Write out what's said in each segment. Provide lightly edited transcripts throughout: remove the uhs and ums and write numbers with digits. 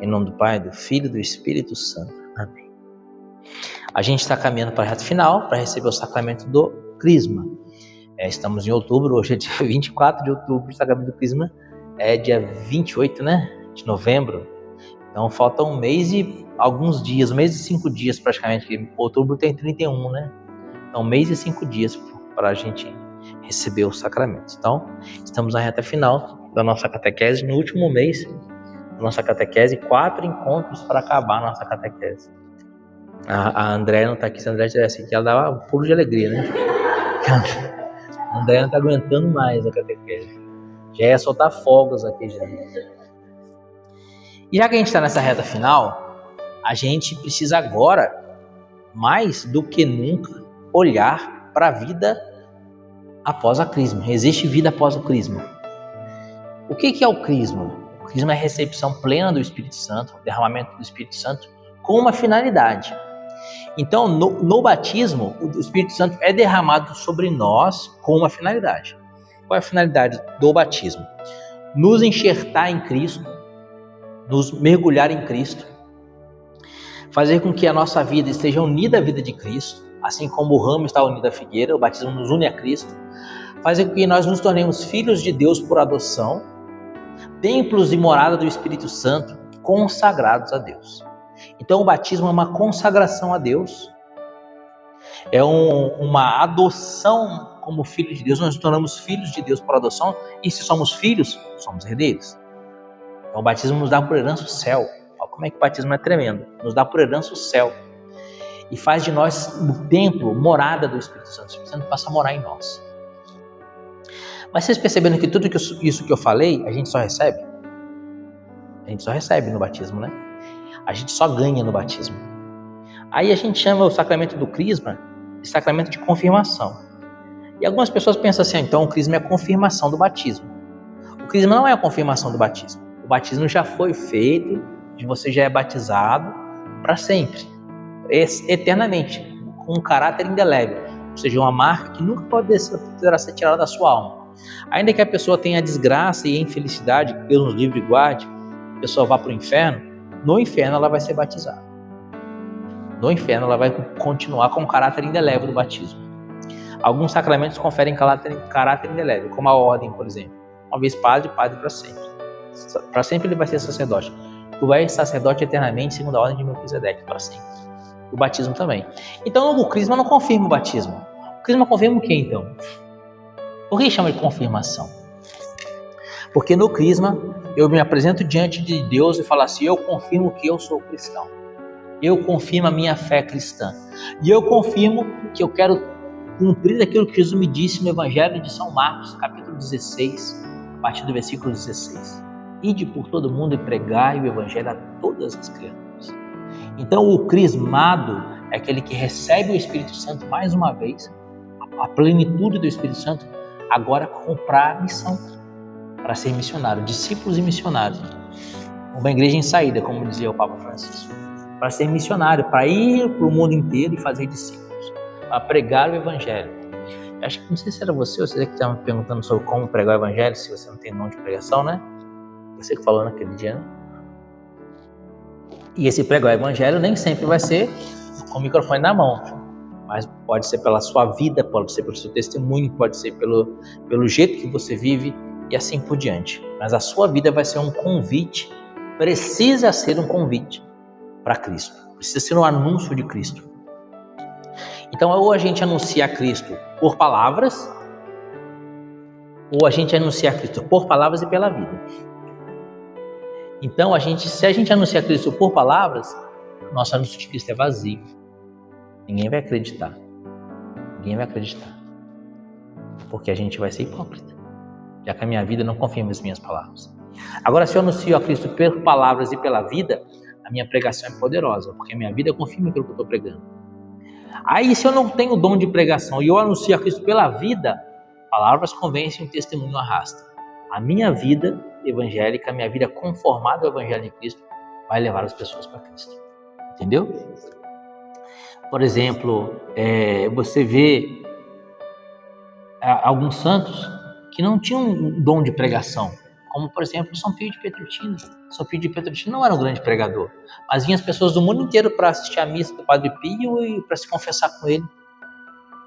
Em nome do Pai, do Filho e do Espírito Santo. Amém. A gente está caminhando para a reta final para receber o sacramento do Crisma. Estamos em outubro, hoje é dia 24 de outubro, o sacramento do Crisma é dia 28, de novembro. Então falta um mês e alguns dias, um mês e 5 dias praticamente, porque outubro tem 31, Então um mês e 5 dias para a gente receber o sacramento. Então estamos na reta final da nossa catequese, no último mês da nossa catequese, 4 encontros para acabar a nossa catequese. A Andréia não está aqui, se a Andréia tivesse aqui, ela dava um pulo de alegria, A Andréia não está aguentando mais a catequese. Já ia soltar fogos aqui já. E já que a gente está nessa reta final, a gente precisa agora, mais do que nunca, olhar para a vida após a Crisma. Existe vida após o Crisma. O que é o Crisma? O Crisma é a recepção plena do Espírito Santo, o derramamento do Espírito Santo, com uma finalidade. Então, no batismo, o Espírito Santo é derramado sobre nós com uma finalidade. Qual é a finalidade do batismo? Nos enxertar em Cristo, nos mergulhar em Cristo, fazer com que a nossa vida esteja unida à vida de Cristo, assim como o ramo está unido à figueira, o batismo nos une a Cristo, fazer com que nós nos tornemos filhos de Deus por adoção, templos e morada do Espírito Santo, consagrados a Deus. Então o batismo é uma consagração a Deus, é uma adoção como filho de Deus. Nós nos tornamos filhos de Deus por adoção, e se somos filhos, somos herdeiros. Então o batismo nos dá por herança o céu. Olha como é que o batismo é tremendo. Nos dá por herança o céu e faz de nós o templo, morada do Espírito Santo. O Espírito Santo passa a morar em nós. Mas vocês perceberam que tudo isso que eu falei, a gente só recebe? A gente só recebe no batismo, A gente só ganha no batismo. Aí a gente chama o sacramento do Crisma de sacramento de confirmação. E algumas pessoas pensam assim, então o Crisma é a confirmação do batismo. O Crisma não é a confirmação do batismo. O batismo já foi feito, você já é batizado para sempre, eternamente, com um caráter indelével, ou seja, uma marca que nunca poderá ser tirada da sua alma. Ainda que a pessoa tenha a desgraça e a infelicidade, que Deus nos livre e guarde, a pessoa vá para o inferno, no inferno ela vai ser batizada. No inferno ela vai continuar com o caráter indelével do batismo. Alguns sacramentos conferem caráter indelével, como a ordem, por exemplo. Uma vez padre, padre para sempre. Para sempre ele vai ser sacerdote. Tu és sacerdote eternamente, segundo a ordem de Melquisedeque, para sempre. O batismo também. Então o Crisma não confirma o batismo. O Crisma confirma o que então? Por que chama de confirmação? Porque no Crisma eu me apresento diante de Deus e falo assim, eu confirmo que eu sou cristão. Eu confirmo a minha fé cristã. E eu confirmo que eu quero cumprir aquilo que Jesus me disse no Evangelho de São Marcos, capítulo 16, a partir do versículo 16. Ide por todo mundo e pregai o Evangelho a todas as criaturas. Então o crismado é aquele que recebe o Espírito Santo mais uma vez, a plenitude do Espírito Santo, agora para a missão, para ser missionário, discípulos e missionários. Uma igreja em saída, como dizia o Papa Francisco, para ser missionário, para ir para o mundo inteiro e fazer discípulos, para pregar o Evangelho. Acho que não sei se era você ou você que estava me perguntando sobre como pregar o Evangelho, se você não tem dom de pregação, Você que falou naquele dia, E esse pregar o Evangelho nem sempre vai ser com o microfone na mão, mas pode ser pela sua vida, pode ser pelo seu testemunho, pode ser pelo jeito que você vive e assim por diante. Mas a sua vida vai ser um convite, precisa ser um convite para Cristo, precisa ser um anúncio de Cristo. Então, ou a gente anuncia a Cristo por palavras, ou a gente anuncia a Cristo por palavras e pela vida. Então, se a gente anuncia a Cristo por palavras, nosso anúncio de Cristo é vazio. Ninguém vai acreditar. Porque a gente vai ser hipócrita, já que a minha vida não confirma as minhas palavras. Agora, se eu anuncio a Cristo por palavras e pela vida, a minha pregação é poderosa, porque a minha vida confirma aquilo que eu estou pregando. Aí, se eu não tenho o dom de pregação e eu anuncio a Cristo pela vida, palavras convencem, o testemunho arrasta. A minha vida evangélica, a minha vida conformada ao Evangelho de Cristo, vai levar as pessoas para Cristo. Entendeu? Por exemplo, você vê alguns santos que não tinham um dom de pregação, como por exemplo São Pio de Pietrelcina. São Pio de Pietrelcina não era um grande pregador, mas vinham as pessoas do mundo inteiro para assistir a missa do Padre Pio e para se confessar com ele.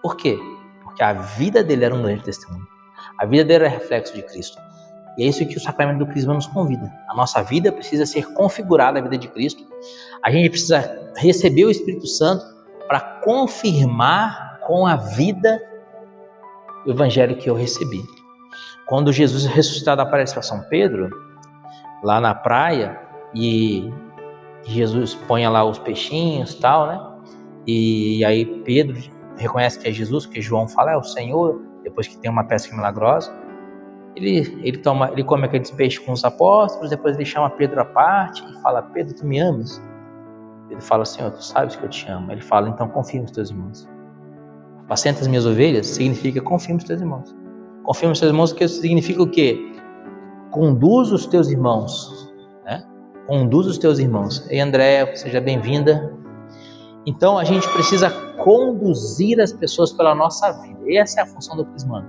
Por quê? Porque a vida dele era um grande testemunho. A vida dele era reflexo de Cristo. E é isso que o sacramento do Crisma nos convida. A nossa vida precisa ser configurada à vida de Cristo. A gente precisa receber o Espírito Santo para confirmar com a vida o evangelho que eu recebi. Quando Jesus ressuscitado aparece para São Pedro, lá na praia, e Jesus põe lá os peixinhos e tal, né? E aí Pedro reconhece que é Jesus, que João fala, é o Senhor, depois que tem uma pesca milagrosa. Ele come aqueles peixes com os apóstolos, depois ele chama Pedro à parte e fala, Pedro, tu me amas? Ele fala, Senhor, tu sabes que eu te amo. Ele fala, então confirma os teus irmãos. Apacenta as minhas ovelhas significa confirma os teus irmãos. Confirma os teus irmãos, que significa o quê? Conduz os teus irmãos, né? Conduz os teus irmãos. Ei, Andréa, seja bem-vinda. Então a gente precisa conduzir as pessoas pela nossa vida. Essa é a função do crismado.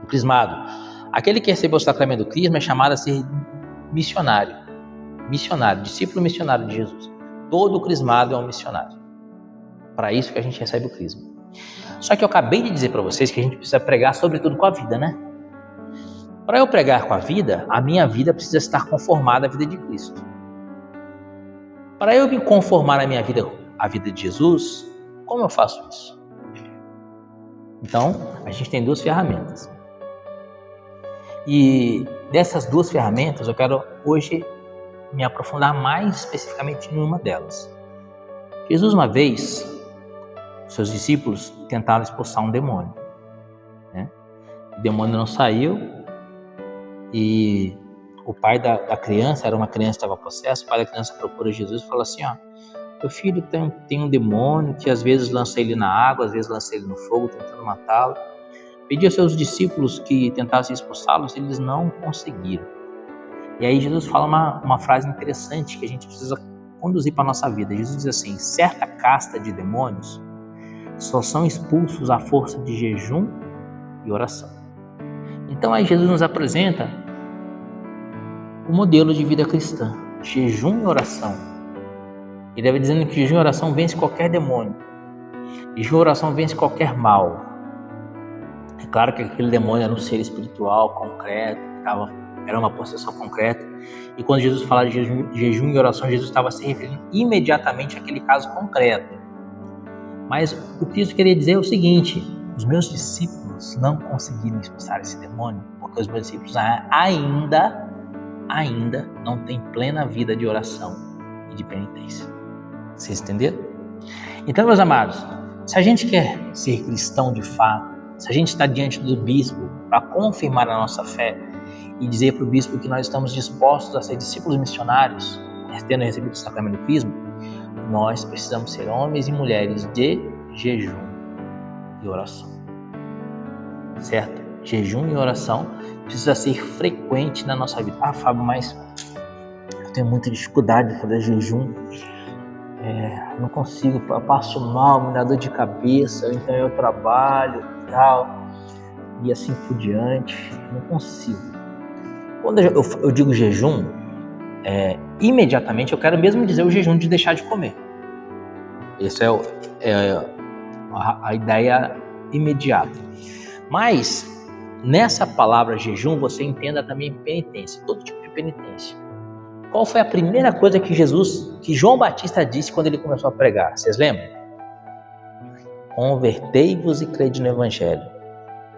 O crismado, aquele que recebeu o sacramento do crisma é chamado a ser missionário, discípulo missionário de Jesus. Todo crismado é um missionário. Para isso que a gente recebe o crisma. Só que eu acabei de dizer para vocês que a gente precisa pregar sobretudo com a vida, né? Para eu pregar com a vida, a minha vida precisa estar conformada à vida de Cristo. Para eu me conformar a minha vida à vida de Jesus, como eu faço isso? Então, a gente tem duas ferramentas. E dessas duas ferramentas, eu quero hoje me aprofundar mais especificamente em uma delas. Jesus, uma vez, seus discípulos tentaram expulsar um demônio, né? O demônio não saiu e o pai da criança, era uma criança que estava possessa, o pai da criança procura Jesus e fala assim, ó, teu filho tem um demônio que às vezes lança ele na água, às vezes lança ele no fogo, tentando matá-lo. Pediu aos seus discípulos que tentassem expulsá-los, eles não conseguiram. E aí Jesus fala uma frase interessante que a gente precisa conduzir para a nossa vida. Jesus diz assim, certa casta de demônios só são expulsos à força de jejum e oração. Então aí Jesus nos apresenta o modelo de vida cristã, jejum e oração. Ele vai dizendo que jejum e oração vence qualquer demônio. Jejum e oração vence qualquer mal. É claro que aquele demônio era um ser espiritual, concreto, era uma possessão concreta. E quando Jesus fala de jejum e oração, Jesus estava se referindo imediatamente àquele caso concreto. Mas o que isso queria dizer é o seguinte, os meus discípulos não conseguiram expulsar esse demônio, porque os meus discípulos ainda não têm plena vida de oração e de penitência. Vocês entenderam? Então, meus amados, se a gente quer ser cristão de fato, se a gente está diante do bispo para confirmar a nossa fé e dizer para o bispo que nós estamos dispostos a ser discípulos missionários, tendo recebido o sacramento do crisma, nós precisamos ser homens e mulheres de jejum e oração. Certo? Jejum e oração precisa ser frequente na nossa vida. Ah, Fábio, mas eu tenho muita dificuldade de fazer jejum. Eu não consigo, eu passo mal, me dá dor de cabeça, então eu trabalho e tal, e assim por diante, eu não consigo. Quando eu digo jejum, imediatamente eu quero mesmo dizer o jejum de deixar de comer. Essa é a ideia imediata. Mas nessa palavra jejum você entenda também penitência, todo tipo de penitência. Qual foi a primeira coisa que João Batista disse quando ele começou a pregar? Vocês lembram? Convertei-vos e crede no Evangelho.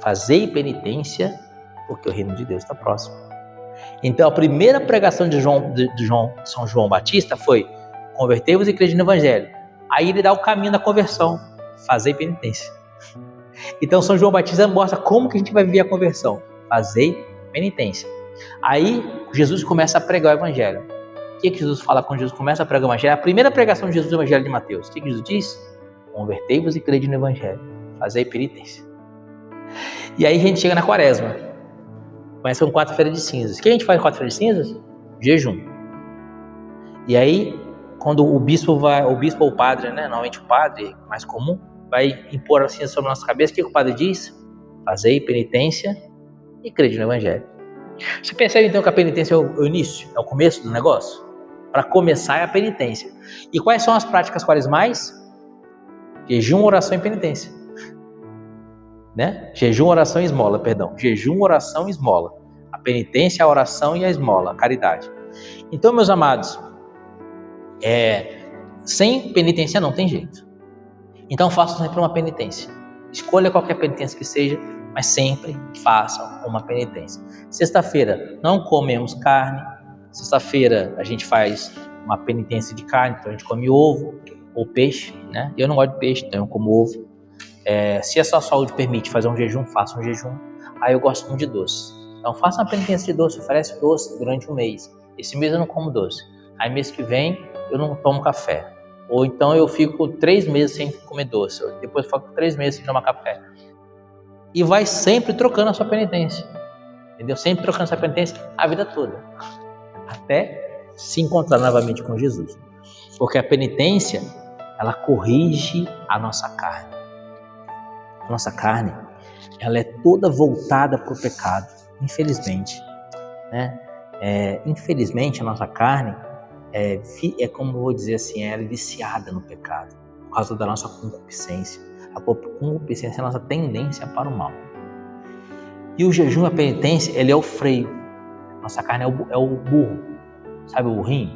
Fazei penitência, porque o reino de Deus está próximo. Então a primeira pregação de São João Batista foi convertei-vos e crede no Evangelho. Aí ele dá o caminho da conversão. Fazei penitência. Então São João Batista mostra como que a gente vai viver a conversão. Fazei penitência. Aí Jesus começa a pregar o Evangelho. O que Jesus fala quando Jesus começa a pregar o Evangelho? A primeira pregação de Jesus no Evangelho de Mateus. O que Jesus diz? Convertei-vos e crede no Evangelho. Fazei penitência. E aí a gente chega na quaresma. Começa com quarta-feira de cinzas. O que a gente faz com quarta-feira de cinzas? Jejum. E aí, quando o bispo ou o padre, né? Normalmente o padre, mais comum, vai impor assim sobre a nossa cabeça, o que o padre diz? Fazei penitência e crede no Evangelho. Você percebe então que a penitência é o início, é o começo do negócio? Para começar é a penitência. E quais são as práticas quaresmais? Jejum, oração e penitência. Né? Jejum, oração e esmola, perdão. Jejum, oração e esmola. A penitência, a oração e a esmola, a caridade. Então, meus amados, sem penitência não tem jeito. Então façam sempre uma penitência. Escolha qualquer penitência que seja, mas sempre façam uma penitência. Sexta-feira não comemos carne. Sexta-feira a gente faz uma penitência de carne, então a gente come ovo ou peixe, né? Eu não gosto de peixe, então eu como ovo. Se a sua saúde permite fazer um jejum, faça um jejum. Aí eu gosto muito de doce. Então faça uma penitência de doce, oferece doce durante um mês. Esse mês eu não como doce. Aí mês que vem eu não tomo café. Ou então eu fico 3 meses sem comer doce. Depois eu fico 3 meses sem tomar café. E vai sempre trocando a sua penitência. Entendeu? Sempre trocando essa penitência a vida toda. Até se encontrar novamente com Jesus. Porque a penitência, ela corrige a nossa carne. A nossa carne, ela é toda voltada para o pecado. Infelizmente. Né? Infelizmente, a nossa carne como eu vou dizer assim, ela é viciada no pecado, por causa da nossa concupiscência. A concupiscência é a nossa tendência para o mal. E o jejum, a penitência, ele é o freio. Nossa carne é o burro. Sabe o burrinho?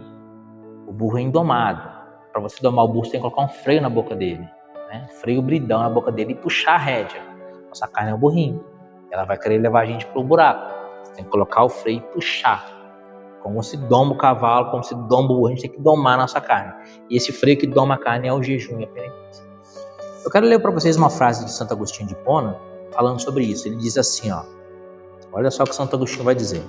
O burro é indomado. Para você domar o burro, você tem que colocar um freio na boca dele. Né? Freio bridão na boca dele e puxar a rédea. Nossa carne é o burrinho. Ela vai querer levar a gente para o buraco. Você tem que colocar o freio e puxar. Como se doma o cavalo, como se doma o burro, a gente tem que domar a nossa carne. E esse freio que doma a carne é o jejum e a penitência. Eu quero ler para vocês uma frase de Santo Agostinho de Hipona, falando sobre isso. Ele diz assim, olha só o que Santo Agostinho vai dizer.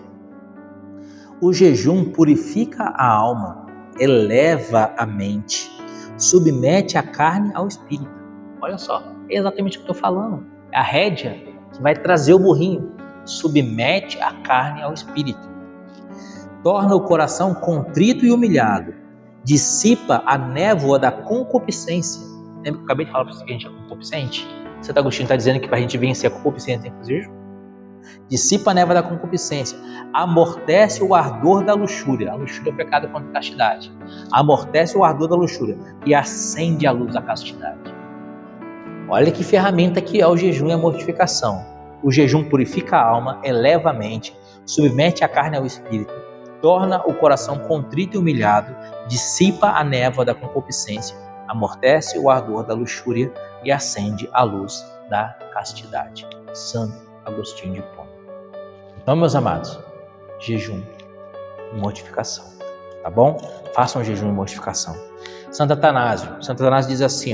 O jejum purifica a alma, eleva a mente, submete a carne ao espírito. Olha só, é exatamente o que eu estou falando. É a rédea que vai trazer o burrinho. Submete a carne ao espírito. Torna o coração contrito e humilhado, dissipa a névoa da concupiscência. Lembra que eu acabei de falar para você que a gente é concupiscente? Santo Agostinho está dizendo que para a gente vencer a concupiscência tem que fazer jejum. Dissipa a névoa da concupiscência, amortece o ardor da luxúria. A luxúria é o pecado contra a castidade. Amortece o ardor da luxúria e acende a luz da castidade. Olha que ferramenta que é o jejum e a mortificação. O jejum purifica a alma, eleva a mente, submete a carne ao espírito, torna o coração contrito e humilhado, dissipa a névoa da concupiscência, amortece o ardor da luxúria e acende a luz da castidade. Santo Agostinho de Hipona. Então, meus amados, jejum e mortificação, tá bom? Façam jejum e mortificação. Santo Atanásio diz assim,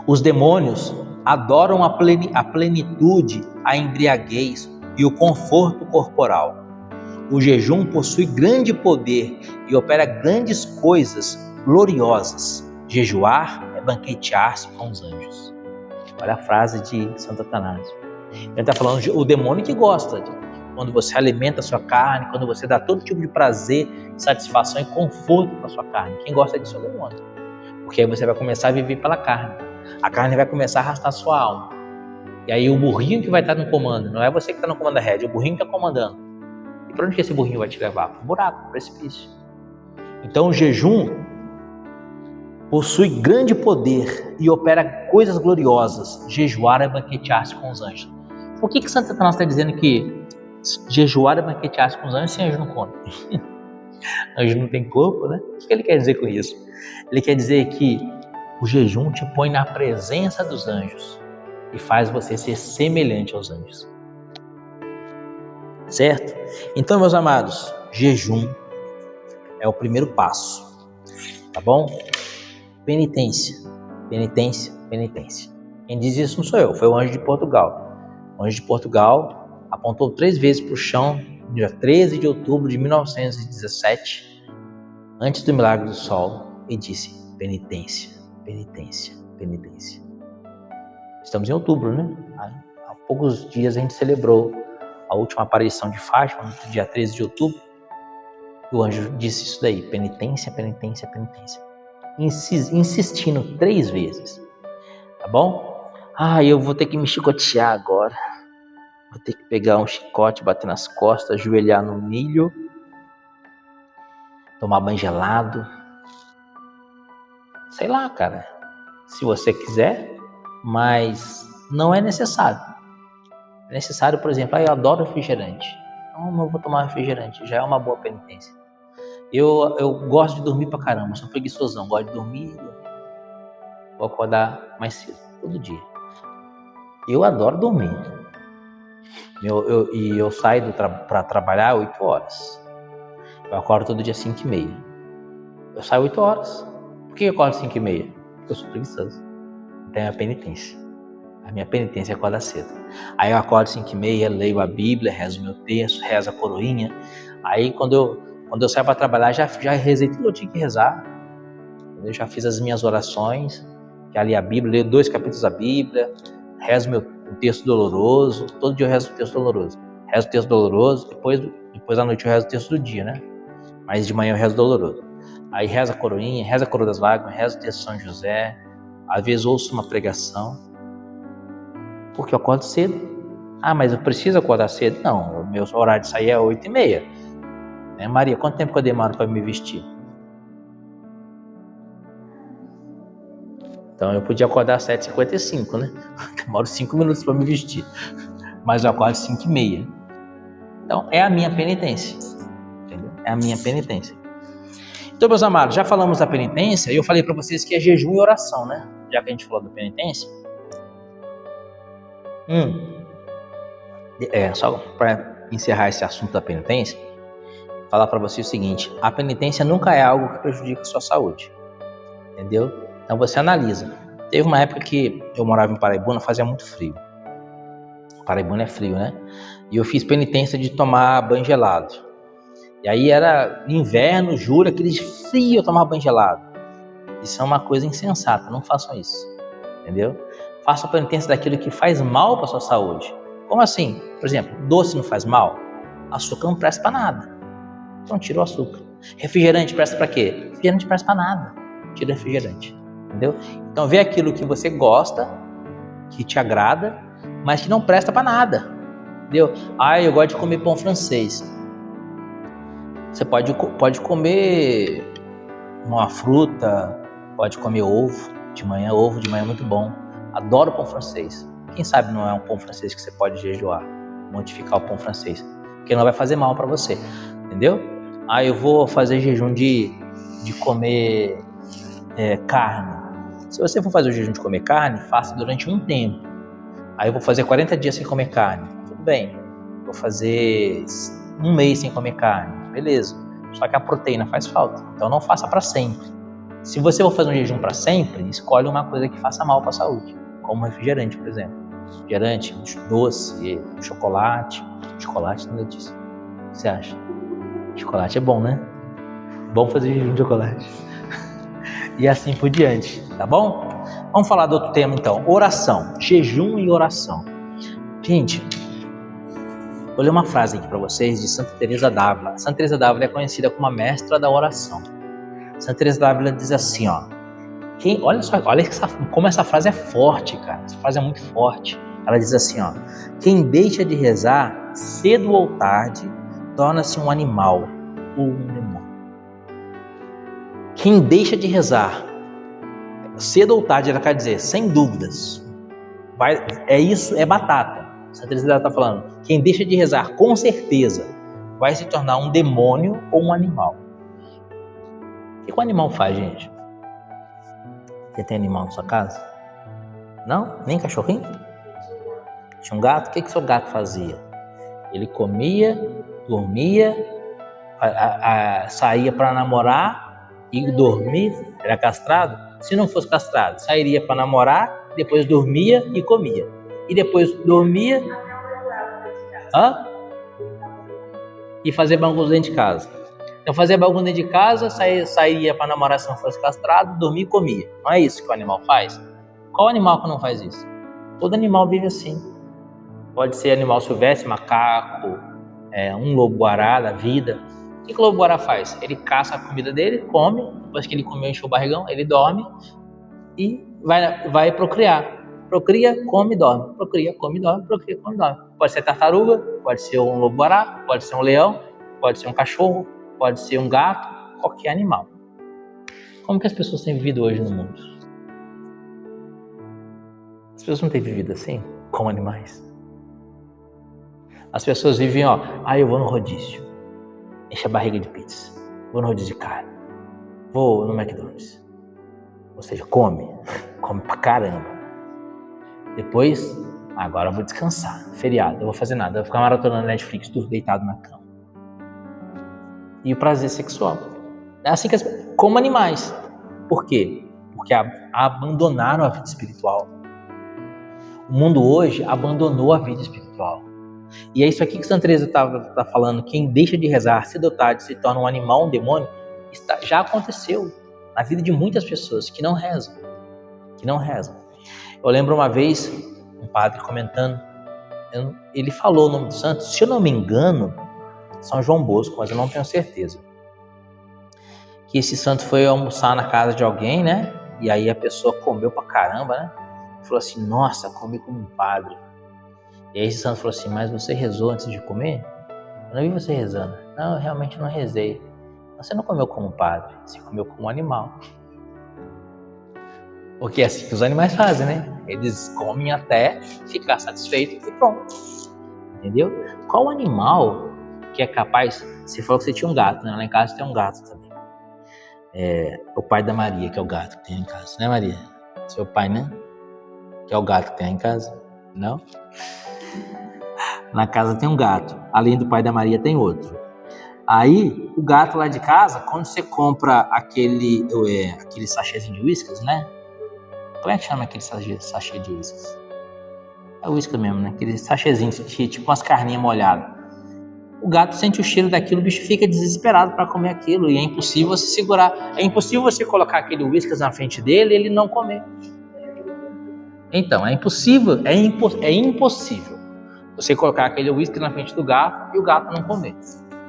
os demônios adoram a plenitude, a embriaguez e o conforto corporal. O jejum possui grande poder e opera grandes coisas gloriosas. Jejuar é banquetear-se com os anjos. Olha a frase de Santo Atanásio. Ele está falando o demônio que gosta quando você alimenta a sua carne, quando você dá todo tipo de prazer, satisfação e conforto para a sua carne. Quem gosta disso é o demônio. Porque aí você vai começar a viver pela carne. A carne vai começar a arrastar a sua alma. E aí o burrinho que vai estar no comando, não é você que está no comando da rédea, é o burrinho que está comandando. E para onde que esse burrinho vai te levar? Para o buraco, para o precipício. Então o jejum possui grande poder e opera coisas gloriosas. Jejuar é banquetear-se com os anjos. Por que Santo Satanás está dizendo que jejuar é banquetear-se com os anjos sem anjo não conta? Anjo não tem corpo, né? O que ele quer dizer com isso? Ele quer dizer que o jejum te põe na presença dos anjos e faz você ser semelhante aos anjos. Certo? Então, meus amados, jejum é o primeiro passo. Tá bom? Penitência. Penitência, penitência. Quem diz isso não sou eu, foi o anjo de Portugal. O anjo de Portugal apontou 3 vezes para o chão, no dia 13 de outubro de 1917, antes do milagre do sol, e disse: penitência, penitência, penitência. Estamos em outubro, né? Há poucos dias a gente celebrou a última aparição de Fátima, no dia 13 de outubro. E o anjo disse isso daí: penitência, penitência, penitência. Insistindo 3 vezes. Tá bom? Eu vou ter que me chicotear agora. Vou ter que pegar um chicote, bater nas costas, ajoelhar no milho, tomar banho gelado. Sei lá, cara, se você quiser, mas não é necessário. É necessário, por exemplo, eu adoro refrigerante. Não vou tomar refrigerante, já é uma boa penitência. Eu gosto de dormir pra caramba, sou preguiçosão, gosto de dormir. Vou acordar mais cedo, todo dia. Eu adoro dormir. Eu saio para trabalhar 8 horas. Eu acordo todo dia 5h30. Eu saio 8 horas. Por que eu acordo 5h30? Porque eu sou preguiçoso. Então é a penitência. A minha penitência é acordar cedo. Aí eu acordo 5h30, leio a Bíblia, rezo meu texto, rezo a coroinha. Aí quando eu saio para trabalhar, já rezei tudo que eu tinha que rezar. Eu já fiz as minhas orações, já li a Bíblia, leio 2 capítulos da Bíblia, rezo meu texto doloroso. Todo dia eu rezo o texto doloroso. Rezo o texto doloroso, depois à noite eu rezo o texto do dia, né? Mas de manhã eu rezo doloroso. Aí rezo a coroinha, rezo a coroa das lágrimas, rezo o texto de São José. Às vezes ouço uma pregação. Porque eu acordo cedo. Ah, mas eu preciso acordar cedo? Não, o meu horário de sair é 8h30. Né, Maria, quanto tempo que eu demoro para me vestir? Então eu podia acordar às 7h55, né? Demoro 5 minutos para me vestir. Mas eu acordo às 5h30. Então é a minha penitência. Entendeu? É a minha penitência. Então, meus amados, já falamos da penitência e eu falei para vocês que é jejum e oração, né? Já que a gente falou da penitência. Só para encerrar esse assunto da penitência, falar para vocês o seguinte: a penitência nunca é algo que prejudica a sua saúde. Entendeu? Então você analisa. Teve uma época que eu morava em Paraibuna, fazia muito frio. Paraibuna é frio, né? E eu fiz penitência de tomar banho gelado. E aí era inverno, julho, aquele frio, eu tomava banho gelado. Isso é uma coisa insensata, não façam isso. Entendeu? Façam a penitência daquilo que faz mal para a sua saúde. Como assim? Por exemplo, doce não faz mal? Açúcar não presta para nada. Então tira o açúcar. Refrigerante presta para quê? Refrigerante presta para nada. Tira o refrigerante. Entendeu? Então vê aquilo que você gosta, que te agrada, mas que não presta para nada. Entendeu? Eu gosto de comer pão francês. Você pode comer uma fruta, pode comer ovo de manhã é muito bom. Adoro pão francês. Quem sabe não é um pão francês que você pode jejuar, modificar o pão francês, porque não vai fazer mal para você, entendeu? Eu vou fazer jejum de comer carne. Se você for fazer o jejum de comer carne, faça durante um tempo. Aí eu vou fazer 40 dias sem comer carne. Tudo bem. Vou fazer 1 mês sem comer carne. Beleza. Só que a proteína faz falta. Então não faça para sempre. Se você for fazer um jejum para sempre, escolhe uma coisa que faça mal para a saúde. Como refrigerante, por exemplo. Refrigerante, doce, chocolate. Chocolate, não é disso. O que você acha? Chocolate é bom, né? Bom fazer jejum de chocolate. E assim por diante, tá bom? Vamos falar do outro tema então, oração, jejum e oração. Gente, vou ler uma frase aqui para vocês de Santa Teresa d'Ávila. Santa Teresa d'Ávila é conhecida como a mestra da oração. Santa Teresa d'Ávila diz assim, olha como essa frase é forte, cara. Essa frase é muito forte. Ela diz assim, quem deixa de rezar cedo ou tarde torna-se um animal ou um demônio. Quem deixa de rezar cedo ou tarde, ela quer dizer, sem dúvidas, é batata. Santa Teresa está falando, quem deixa de rezar com certeza vai se tornar um demônio ou um animal. O que o animal faz, gente? Você tem animal na sua casa? Não? Nem cachorrinho? Tinha um gato? O que seu gato fazia? Ele comia, dormia, saía para namorar e dormir. Era castrado? Se não fosse castrado, sairia para namorar, depois dormia e comia. E depois dormia e fazia bagunça dentro de casa. Então fazia bagunça dentro de casa, saía para namorar se não fosse castrado, dormia e comia. Não é isso que o animal faz? Qual animal que não faz isso? Todo animal vive assim. Pode ser animal silvestre, macaco, um lobo-guará da vida. O que o lobo-guará faz? Ele caça a comida dele, come, depois que ele comeu, encheu o barrigão, ele dorme e vai procriar. Procria, come e dorme. Procria, come e dorme. Procria, come e dorme. Pode ser tartaruga, pode ser um lobo-guará, pode ser um leão, pode ser um cachorro, pode ser um gato, qualquer animal. Como que as pessoas têm vivido hoje no mundo? As pessoas não têm vivido assim, como animais. As pessoas vivem, eu vou no rodízio, enche a barriga de pizza, vou no rodízio de carne, vou no McDonald's. Ou seja, come pra caramba. Depois, agora eu vou descansar, feriado, eu vou fazer nada, eu vou ficar maratonando Netflix, tudo deitado na cama. E o prazer sexual. É assim que como animais. Por quê? Porque abandonaram a vida espiritual. O mundo hoje abandonou a vida espiritual. E é isso aqui que Santa Teresa tá falando. Quem deixa de rezar, cedo ou tarde, se torna um animal, um demônio. Já aconteceu na vida de muitas pessoas que não rezam. Eu lembro uma vez, um padre comentando, ele falou o nome do santo, se eu não me engano, São João Bosco, mas eu não tenho certeza. Que esse santo foi almoçar na casa de alguém, né? E aí a pessoa comeu pra caramba, né? Falou assim, nossa, comi como um padre. E aí esse santo falou assim, mas você rezou antes de comer? Eu não vi você rezando. Não, eu realmente não rezei. Você não comeu como um padre, você comeu como um animal. Porque é assim que os animais fazem, né? Eles comem até ficar satisfeito e pronto. Entendeu? Qual animal que é capaz... Você falou que você tinha um gato, né? Lá em casa tem um gato também. O pai da Maria, que é o gato que tem em casa, né, Maria? Seu pai, né? Que é o gato que tem em casa? Não? Na casa tem um gato. Além do pai da Maria, tem outro. Aí, o gato lá de casa, quando você compra aquele sachêzinho de whiskas, né? Como é que chama aquele sachê de whiskas? É o whiskas mesmo, né? Aquele sachêzinho, tipo umas carninhas molhadas. O gato sente o cheiro daquilo, o bicho fica desesperado para comer aquilo. E é impossível você segurar. É impossível você colocar aquele whiskas na frente dele e ele não comer. Então, é impossível você colocar aquele whisky na frente do gato e o gato não comer.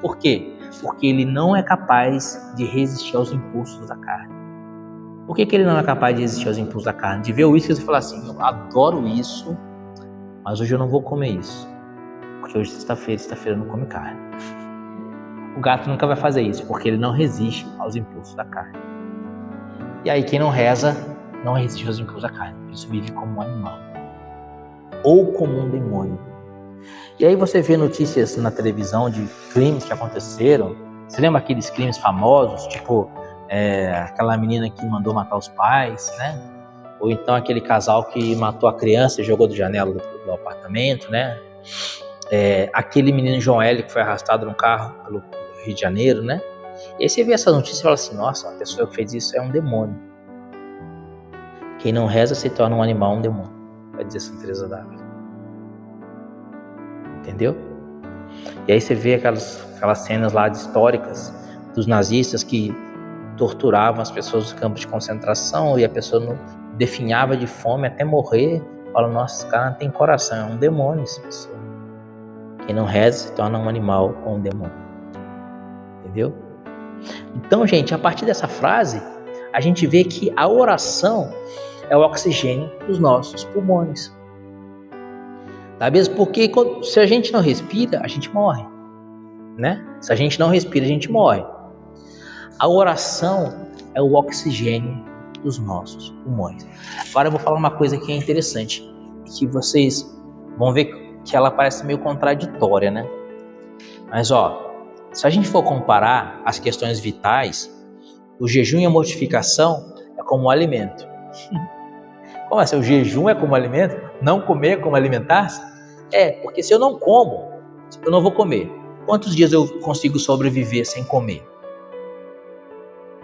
Por quê? Porque ele não é capaz de resistir aos impulsos da carne. Por que ele não é capaz de resistir aos impulsos da carne? De ver o whisky e falar assim, eu adoro isso, mas hoje eu não vou comer isso. Porque hoje sexta-feira não come carne. O gato nunca vai fazer isso, porque ele não resiste aos impulsos da carne. E aí quem não reza, não resiste aos impulsos da carne. Por isso vive como um animal. Ou como um demônio. E aí você vê notícias na televisão de crimes que aconteceram. Você lembra aqueles crimes famosos, tipo aquela menina que mandou matar os pais, né? Ou então aquele casal que matou a criança e jogou da janela do apartamento, né? Aquele menino João Hélio que foi arrastado num carro pelo Rio de Janeiro, né? E aí você vê essa notícia e fala assim, nossa, a pessoa que fez isso é um demônio. Quem não reza se torna um animal, um demônio. Vai dizer Santa Teresa d'Ávila. Entendeu? E aí você vê aquelas cenas lá históricas dos nazistas que torturavam as pessoas nos campos de concentração e a pessoa não definhava de fome até morrer. Fala, nossa, esse cara não tem coração, é um demônio essa pessoa. Quem não reza se torna um animal ou um demônio. Entendeu? Então, gente, a partir dessa frase, a gente vê que a oração é o oxigênio dos nossos pulmões. Tá mesmo? Porque se a gente não respira, a gente morre. Né? Se a gente não respira, a gente morre. A oração é o oxigênio dos nossos pulmões. Agora eu vou falar uma coisa que é interessante, que vocês vão ver que ela parece meio contraditória, né? Mas se a gente for comparar as questões vitais, o jejum e a mortificação é como um alimento. Como assim? O jejum é como alimento? Não comer é como alimentar-se? Porque se eu não como, eu não vou comer. Quantos dias eu consigo sobreviver sem comer?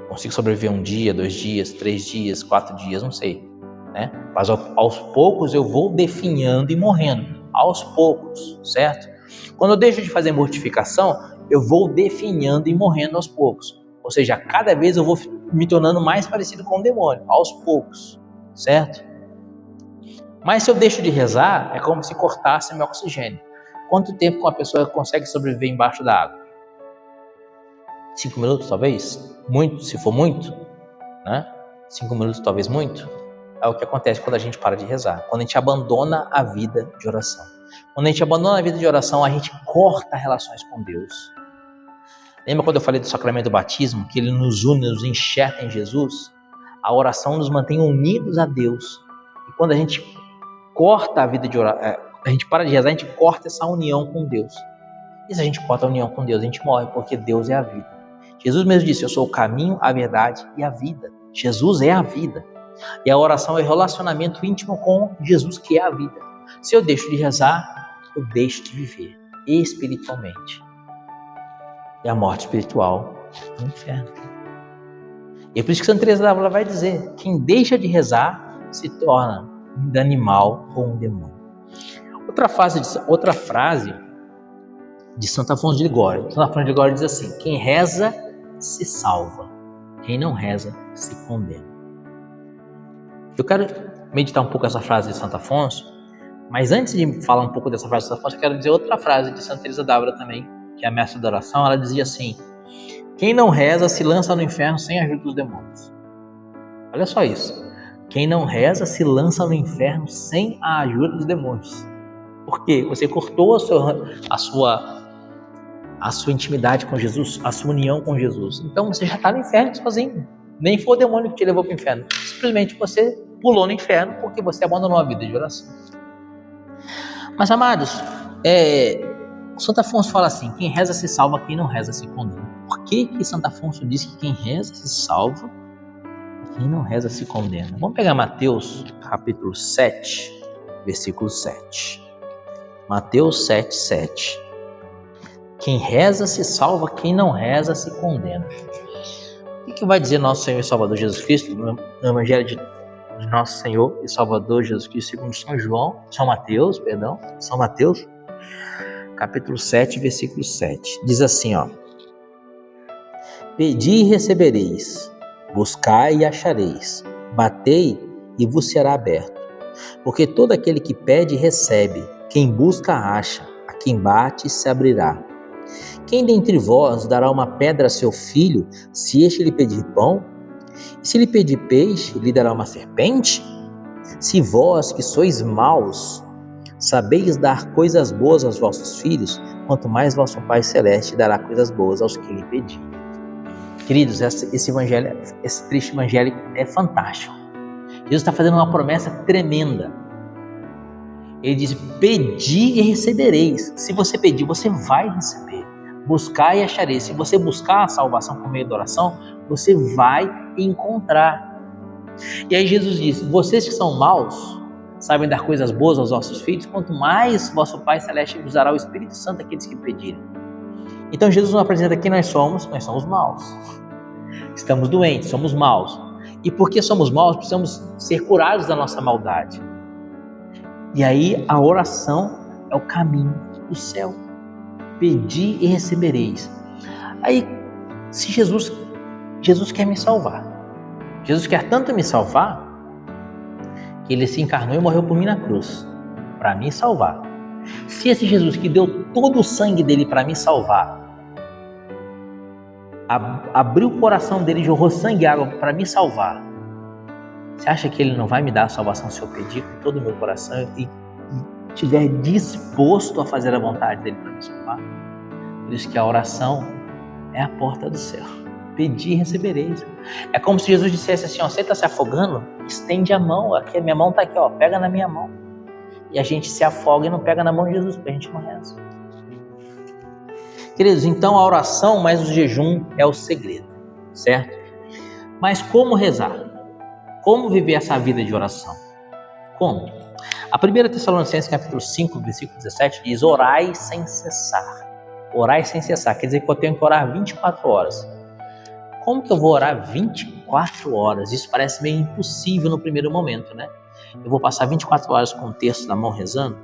Consigo sobreviver 1 dia, 2 dias, 3 dias, 4 dias, não sei. Né? Mas aos poucos eu vou definhando e morrendo. Aos poucos, certo? Quando eu deixo de fazer mortificação, eu vou definhando e morrendo aos poucos. Ou seja, cada vez eu vou me tornando mais parecido com o demônio, aos poucos, certo? Mas se eu deixo de rezar, é como se cortasse meu oxigênio. Quanto tempo uma pessoa consegue sobreviver embaixo da água? 5 minutos, talvez? Muito, se for muito, né? 5 minutos, talvez muito. é o que acontece quando a gente para de rezar, quando a gente abandona a vida de oração. Quando a gente abandona a vida de oração, a gente corta relações com Deus. Lembra quando eu falei do sacramento do batismo, que ele nos une, nos enxerta em Jesus? A oração nos mantém unidos a Deus. E quando a gente corta a vida de oração, a gente para de rezar, a gente corta essa união com Deus. E se a gente corta a união com Deus, a gente morre, porque Deus é a vida. Jesus mesmo disse, eu sou o caminho, a verdade e a vida. Jesus é a vida. E a oração é o relacionamento íntimo com Jesus, que é a vida. Se eu deixo de rezar, eu deixo de viver espiritualmente. E a morte espiritual é o inferno. E é por isso que Santa Teresa d'Ávila vai dizer, quem deixa de rezar se torna um animal ou um demônio. Outra frase de Santo Afonso de Ligório. Santo Afonso de Ligório diz assim, quem reza se salva, quem não reza se condena. Eu quero meditar um pouco essa frase de Santo Afonso, mas antes de falar um pouco dessa frase de Santo Afonso, eu quero dizer outra frase de Santa Teresa d'Ávila também, que é a mestra da oração. Ela dizia assim, quem não reza se lança no inferno sem a ajuda dos demônios. Olha só isso. Quem não reza se lança no inferno sem a ajuda dos demônios. Por quê? Você cortou a sua intimidade com Jesus, a sua união com Jesus. Então você já está no inferno sozinho. Nem foi o demônio que te levou para o inferno. Simplesmente você pulou no inferno porque você abandonou a vida de oração. Mas, amados, o Santo Afonso fala assim, quem reza se salva, quem não reza se condena. Por que Santo Afonso diz que quem reza se salva e quem não reza se condena? Vamos pegar Mateus, capítulo 7, versículo 7. Mateus 7, 7. Quem reza se salva, quem não reza se condena. O que vai dizer nosso Senhor e Salvador Jesus Cristo no Evangelho de nosso Senhor e Salvador Jesus Cristo segundo São Mateus, capítulo 7, versículo 7. Diz assim, pedi e recebereis, buscai e achareis, batei e vos será aberto. Porque todo aquele que pede recebe, quem busca acha, a quem bate se abrirá. Quem dentre vós dará uma pedra a seu filho, se este lhe pedir pão? E se lhe pedir peixe, lhe dará uma serpente? Se vós, que sois maus, sabeis dar coisas boas aos vossos filhos, quanto mais vosso Pai Celeste dará coisas boas aos que lhe pedirem. Queridos, esse trecho evangélico é fantástico. Jesus está fazendo uma promessa tremenda. Ele diz, pedi e recebereis. Se você pedir, você vai receber. Buscar e achareis. Se você buscar a salvação por meio da oração, você vai encontrar. E aí Jesus diz, vocês que são maus, sabem dar coisas boas aos vossos filhos, quanto mais vosso Pai Celeste vos dará o Espírito Santo àqueles que pedirem. Então Jesus nos apresenta quem nós somos maus. Estamos doentes, somos maus. E porque somos maus, precisamos ser curados da nossa maldade. E aí a oração é o caminho do céu. Pedi e recebereis. Aí, se Jesus quer me salvar. Jesus quer tanto me salvar, que ele se encarnou e morreu por mim na cruz, para me salvar. Se esse Jesus que deu todo o sangue dele para me salvar, abriu o coração dele, jorrou sangue e água para me salvar, você acha que ele não vai me dar a salvação se eu pedir com todo o meu coração e estiver disposto a fazer a vontade dele para me salvar? Por isso que a oração é a porta do céu. Pedir e recebereis. É como se Jesus dissesse assim, você está se afogando? Estende a mão, aqui a minha mão está aqui, pega na minha mão. E a gente se afoga e não pega na mão de Jesus, porque a gente não reza. Queridos, então a oração mais o jejum é o segredo, certo? Mas como rezar? Como viver essa vida de oração? Como? A 1 Tessalonicenses capítulo 5, versículo 17 diz, orai sem cessar. Orai sem cessar, quer dizer que eu tenho que orar 24 horas. Como que eu vou orar 24 horas? Isso parece meio impossível no primeiro momento, né? Eu vou passar 24 horas com o texto na mão rezando,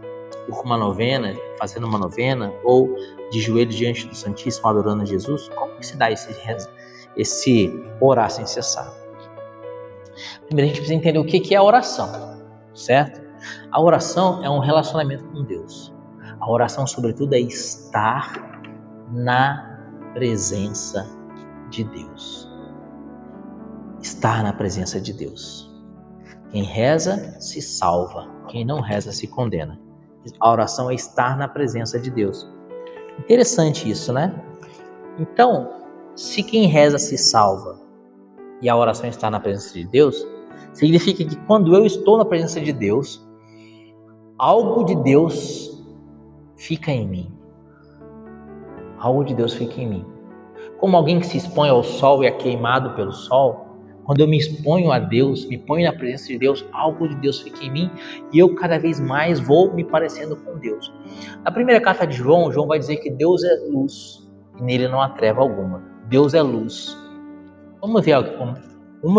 ou com uma novena, fazendo uma novena, ou de joelhos diante do Santíssimo adorando a Jesus. Como que se dá esse orar sem cessar? Primeiro a gente precisa entender o que é a oração, certo? A oração é um relacionamento com Deus. A oração, sobretudo, é estar na presença de Deus. Estar na presença de Deus. Quem reza se salva, quem não reza se condena. A oração é estar na presença de Deus. Interessante isso, né? Então, se quem reza se salva e a oração está na presença de Deus, significa que quando eu estou na presença de Deus, algo de Deus fica em mim. Algo de Deus fica em mim. Como alguém que se expõe ao sol e é queimado pelo sol, quando eu me exponho a Deus, me ponho na presença de Deus, algo de Deus fica em mim e eu cada vez mais vou me parecendo com Deus. Na primeira carta de João, João vai dizer que Deus é luz e nele não há treva alguma. Deus é luz. Vamos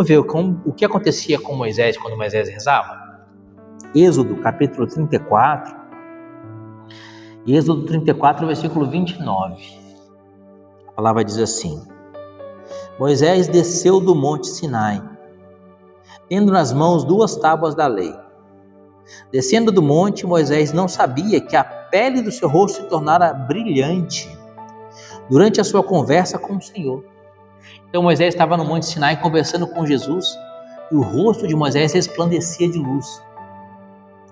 ver o que acontecia com Moisés quando Moisés rezava? Êxodo, capítulo 34. Êxodo 34, versículo 29. A palavra diz assim: Moisés desceu do monte Sinai, tendo nas mãos 2 tábuas da lei. Descendo do monte, Moisés não sabia que a pele do seu rosto se tornara brilhante durante a sua conversa com o Senhor. Então Moisés estava no monte Sinai conversando com Jesus e o rosto de Moisés resplandecia de luz.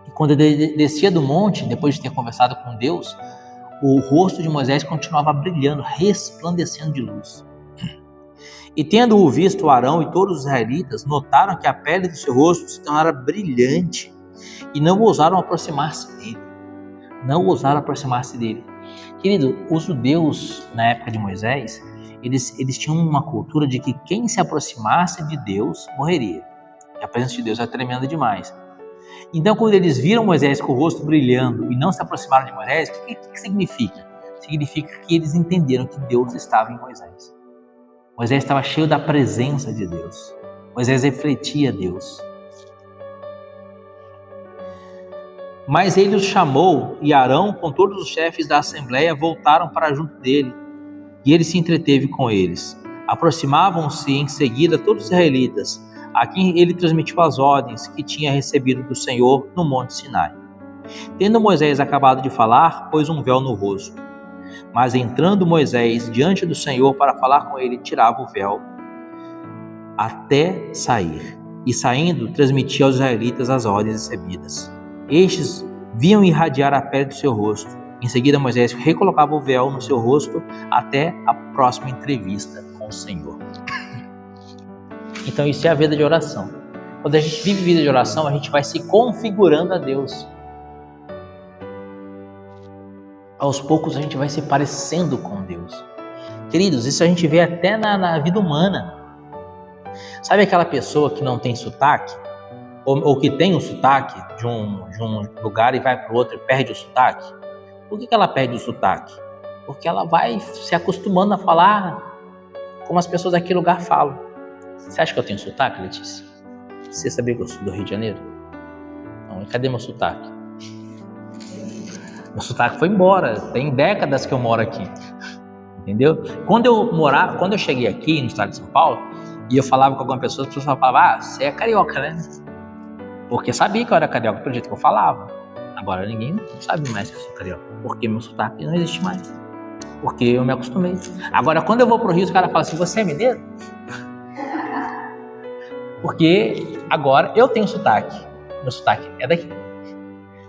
E quando ele descia do monte, depois de ter conversado com Deus, o rosto de Moisés continuava brilhando, resplandecendo de luz. E tendo-o visto Arão e todos os israelitas, notaram que a pele do seu rosto se tornara brilhante e não ousaram aproximar-se dele. Não ousaram aproximar-se dele. Querido, os judeus, na época de Moisés, eles tinham uma cultura de que quem se aproximasse de Deus morreria. E a presença de Deus é tremenda demais. Então, quando eles viram Moisés com o rosto brilhando e não se aproximaram de Moisés, o que significa? Significa que eles entenderam que Deus estava em Moisés. Moisés estava cheio da presença de Deus. Moisés refletia Deus. Mas ele os chamou e Arão, com todos os chefes da assembleia, voltaram para junto dele. E ele se entreteve com eles. Aproximavam-se em seguida todos os israelitas, a quem ele transmitiu as ordens que tinha recebido do Senhor no monte Sinai. Tendo Moisés acabado de falar, pôs um véu no rosto. Mas entrando Moisés diante do Senhor para falar com ele, tirava o véu até sair. E saindo, transmitia aos israelitas as ordens recebidas. Estes viam irradiar a pele do seu rosto. Em seguida, Moisés recolocava o véu no seu rosto até a próxima entrevista com o Senhor. Então isso é a vida de oração. Quando a gente vive vida de oração, a gente vai se configurando a Deus. Aos poucos a gente vai se parecendo com Deus. Queridos, isso a gente vê até na vida humana. Sabe aquela pessoa que não tem sotaque? Ou que tem um sotaque de um lugar e vai para o outro e perde o sotaque? Por que ela perde o sotaque? Porque ela vai se acostumando a falar como as pessoas daquele lugar falam. Você acha que eu tenho sotaque, Letícia? Você sabia que eu sou do Rio de Janeiro? Não, e cadê meu sotaque? Meu sotaque foi embora, tem décadas que eu moro aqui, entendeu? Quando eu cheguei aqui no estado de São Paulo, e eu falava com alguma pessoa, as pessoas falavam, você é carioca, né? Porque sabia que eu era carioca pelo jeito que eu falava. Agora ninguém sabe mais que eu sou carioca, porque meu sotaque não existe mais, porque eu me acostumei. Agora quando eu vou pro Rio, os caras falam assim, você é mineiro? Porque agora eu tenho sotaque, meu sotaque é daqui.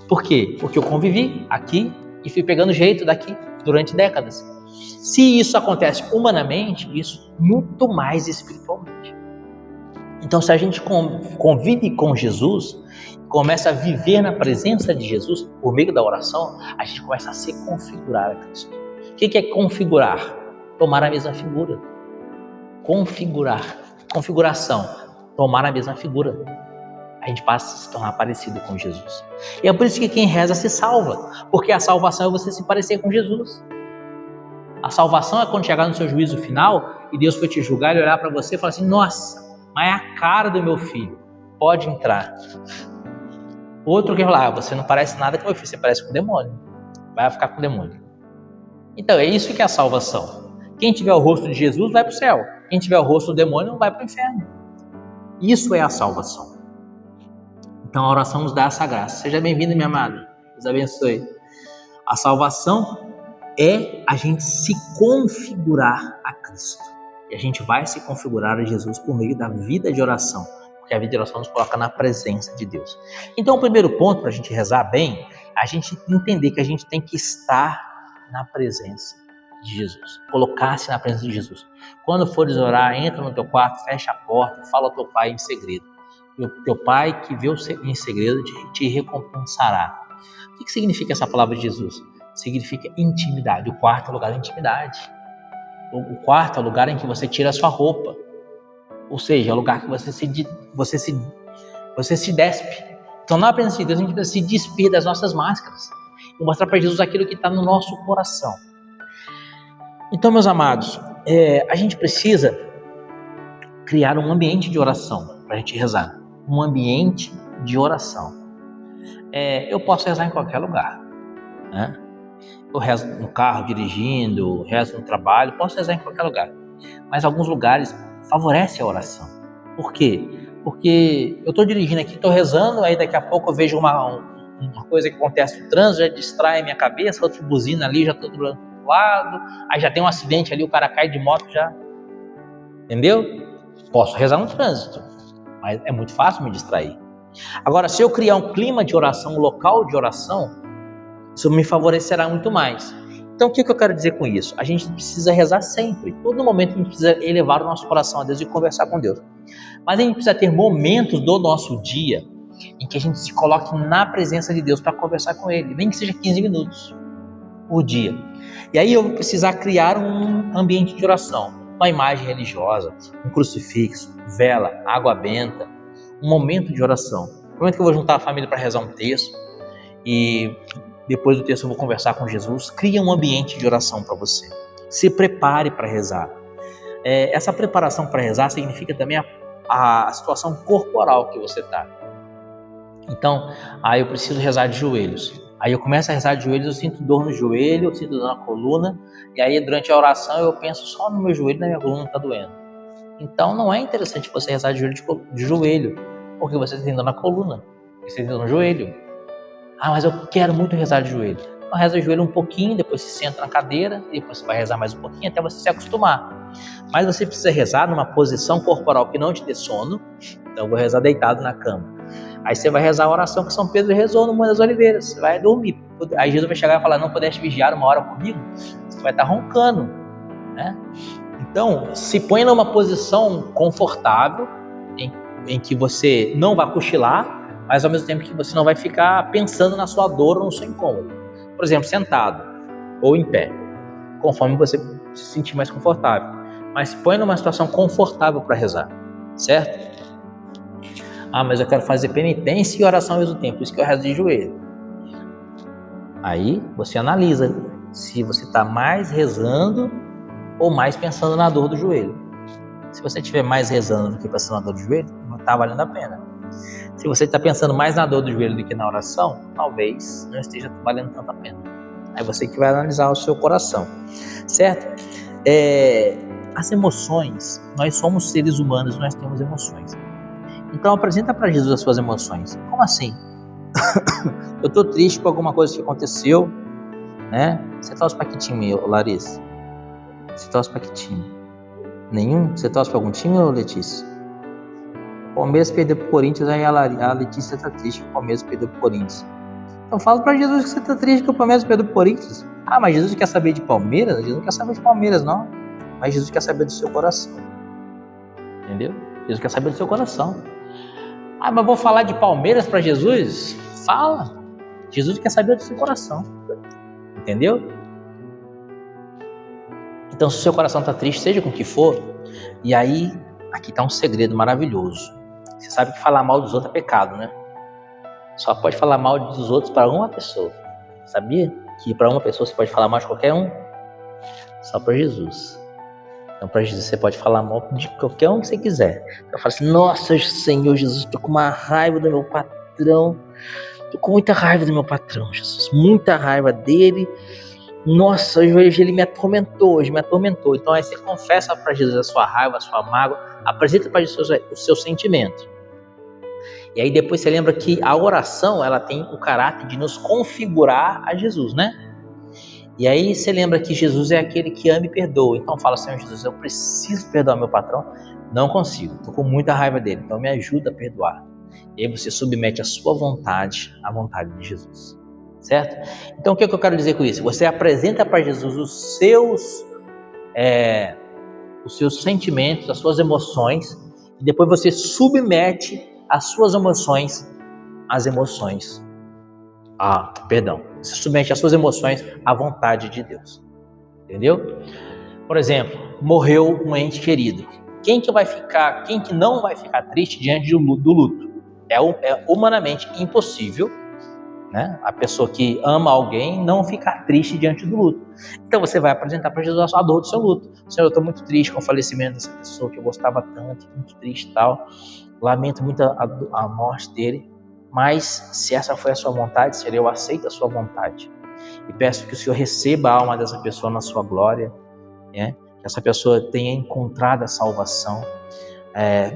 Por quê? Porque eu convivi aqui e fui pegando jeito daqui durante décadas. Se isso acontece humanamente, isso muito mais espiritualmente. Então, se a gente convive com Jesus, começa a viver na presença de Jesus por meio da oração, a gente começa a se configurar a Cristo. O que é configurar? Tomar a mesma figura. Configurar. Configuração. Tomar a mesma figura. A gente passa a se tornar parecido com Jesus. E é por isso que quem reza se salva. Porque a salvação é você se parecer com Jesus. A salvação é quando chegar no seu juízo final e Deus for te julgar e olhar para você e falar assim, nossa, mas é a cara do meu filho. Pode entrar. Outro que vai falar, você não parece nada com meu filho, você parece com o demônio. Vai ficar com o demônio. Então é isso que é a salvação. Quem tiver o rosto de Jesus vai para o céu. Quem tiver o rosto do demônio não vai para o inferno. Isso é a salvação. Então a oração nos dá essa graça. Seja bem-vindo, minha amada. Deus abençoe. A salvação é a gente se configurar a Cristo. E a gente vai se configurar a Jesus por meio da vida de oração. Porque a vida de oração nos coloca na presença de Deus. Então, o primeiro ponto para a gente rezar bem, a gente entender que a gente tem que estar na presença de Jesus. Colocar-se na presença de Jesus. Quando fores orar, entra no teu quarto, fecha a porta e fala ao teu pai em segredo. E o teu pai que vê em segredo te recompensará. O que significa essa palavra de Jesus? Significa intimidade. O quarto é o lugar da intimidade. O quarto é o lugar em que você tira a sua roupa. Ou seja, é o lugar que você se despe. Então, na presença de Deus, a gente precisa se despir das nossas máscaras e mostrar para Jesus aquilo que está no nosso coração. Então, meus amados, a gente precisa criar um ambiente de oração para a gente rezar. Um ambiente de oração. Eu posso rezar em qualquer lugar, né? Eu rezo no carro, dirigindo, rezo no trabalho, posso rezar em qualquer lugar. Mas alguns lugares favorecem a oração. Por quê? Porque eu estou dirigindo aqui, estou rezando, aí daqui a pouco eu vejo uma coisa que acontece no trânsito, já distrai a minha cabeça, outra buzina ali, já estou do outro lado, aí já tem um acidente ali, o cara cai de moto já. Entendeu? Posso rezar no trânsito, mas é muito fácil me distrair. Agora, se eu criar um clima de oração, um local de oração, isso me favorecerá muito mais. Então, o que eu quero dizer com isso? A gente precisa rezar sempre. Todo momento a gente precisa elevar o nosso coração a Deus e conversar com Deus. Mas a gente precisa ter momentos do nosso dia em que a gente se coloque na presença de Deus para conversar com Ele, nem que seja 15 minutos por dia. E aí eu vou precisar criar um ambiente de oração, uma imagem religiosa, um crucifixo, vela, água benta, um momento de oração. No momento que eu vou juntar a família para rezar um texto e depois do texto eu vou conversar com Jesus, cria um ambiente de oração para você. Se prepare para rezar. Essa preparação para rezar significa também a situação corporal que você está. Então, eu preciso rezar de joelhos. Aí eu começo a rezar de joelhos, eu sinto dor no joelho, eu sinto dor na coluna, e aí durante a oração eu penso só no meu joelho, na minha coluna está doendo. Então não é interessante você rezar de joelho, porque você tem dor na coluna, você tem dor no joelho. Mas eu quero muito rezar de joelho. Então reza de joelho um pouquinho, depois você senta na cadeira, e depois você vai rezar mais um pouquinho até você se acostumar. Mas você precisa rezar numa posição corporal que não te dê sono. Então eu vou rezar deitado na cama. Aí você vai rezar a oração que São Pedro rezou no Monte das Oliveiras. Você vai dormir. Aí Jesus vai chegar e falar, não pudeste vigiar uma hora comigo? Você vai estar roncando, né? Então, se põe numa posição confortável, em que você não vai cochilar, mas ao mesmo tempo que você não vai ficar pensando na sua dor ou no seu incômodo. Por exemplo, sentado ou em pé, conforme você se sentir mais confortável. Mas se põe numa situação confortável para rezar, certo? Mas eu quero fazer penitência e oração ao mesmo tempo, por isso que eu rezo de joelho. Aí você analisa se você está mais rezando ou mais pensando na dor do joelho. Se você estiver mais rezando do que pensando na dor do joelho, não está valendo a pena. Se você está pensando mais na dor do joelho do que na oração, talvez não esteja valendo tanto a pena. Aí você que vai analisar o seu coração, certo? As emoções, nós somos seres humanos, nós temos emoções. Então apresenta para Jesus as suas emoções. Como assim? Eu estou triste por alguma coisa que aconteceu, né? Você torce para que time, Larissa? Você torce para que time? Nenhum? Você torce para algum time, Letícia? O Palmeiras perdeu pro Corinthians, aí a Letícia tá triste que o Palmeiras perdeu pro Corinthians. Então fala para Jesus que você tá triste que o Palmeiras perdeu pro Corinthians. Mas Jesus quer saber de Palmeiras? Jesus não quer saber de Palmeiras, não. Mas Jesus quer saber do seu coração. Entendeu? Jesus quer saber do seu coração. Mas vou falar de Palmeiras para Jesus? Fala. Jesus quer saber do seu coração. Entendeu? Então, se o seu coração está triste, seja com o que for, e aí, aqui está um segredo maravilhoso. Você sabe que falar mal dos outros é pecado, né? Só pode falar mal dos outros para uma pessoa. Sabia que para uma pessoa você pode falar mal de qualquer um? Só para Jesus. Então, para Jesus, você pode falar mal de qualquer um que você quiser. Então, fala assim, nossa, Senhor Jesus, estou com uma raiva do meu patrão. Estou com muita raiva do meu patrão, Jesus. Muita raiva dele. Nossa, hoje ele me atormentou, Então, aí você confessa para Jesus a sua raiva, a sua mágoa. Apresenta para Jesus o seu sentimento. E aí depois você lembra que a oração, ela tem o caráter de nos configurar a Jesus, né? E aí você lembra que Jesus é aquele que ama e perdoa. Então fala, Senhor Jesus, eu preciso perdoar meu patrão. Não consigo, estou com muita raiva dele, então me ajuda a perdoar. E aí você submete a sua vontade à vontade de Jesus, certo? Então o que eu quero dizer com isso? Você apresenta para Jesus os seus sentimentos, as suas emoções, e depois você submete as suas emoções às emoções. Você submete as suas emoções à vontade de Deus. Entendeu? Por exemplo, morreu um ente querido. Quem que não vai ficar triste diante do luto? É humanamente impossível, né? A pessoa que ama alguém não ficar triste diante do luto. Então você vai apresentar para Jesus a dor do seu luto. Senhor, eu estou muito triste com o falecimento dessa pessoa que eu gostava tanto, muito triste e tal. Lamento muito a morte dele. Mas se essa foi a sua vontade, Senhor, eu aceito a sua vontade. E peço que o Senhor receba a alma dessa pessoa na sua glória, né? Que essa pessoa tenha encontrado a salvação.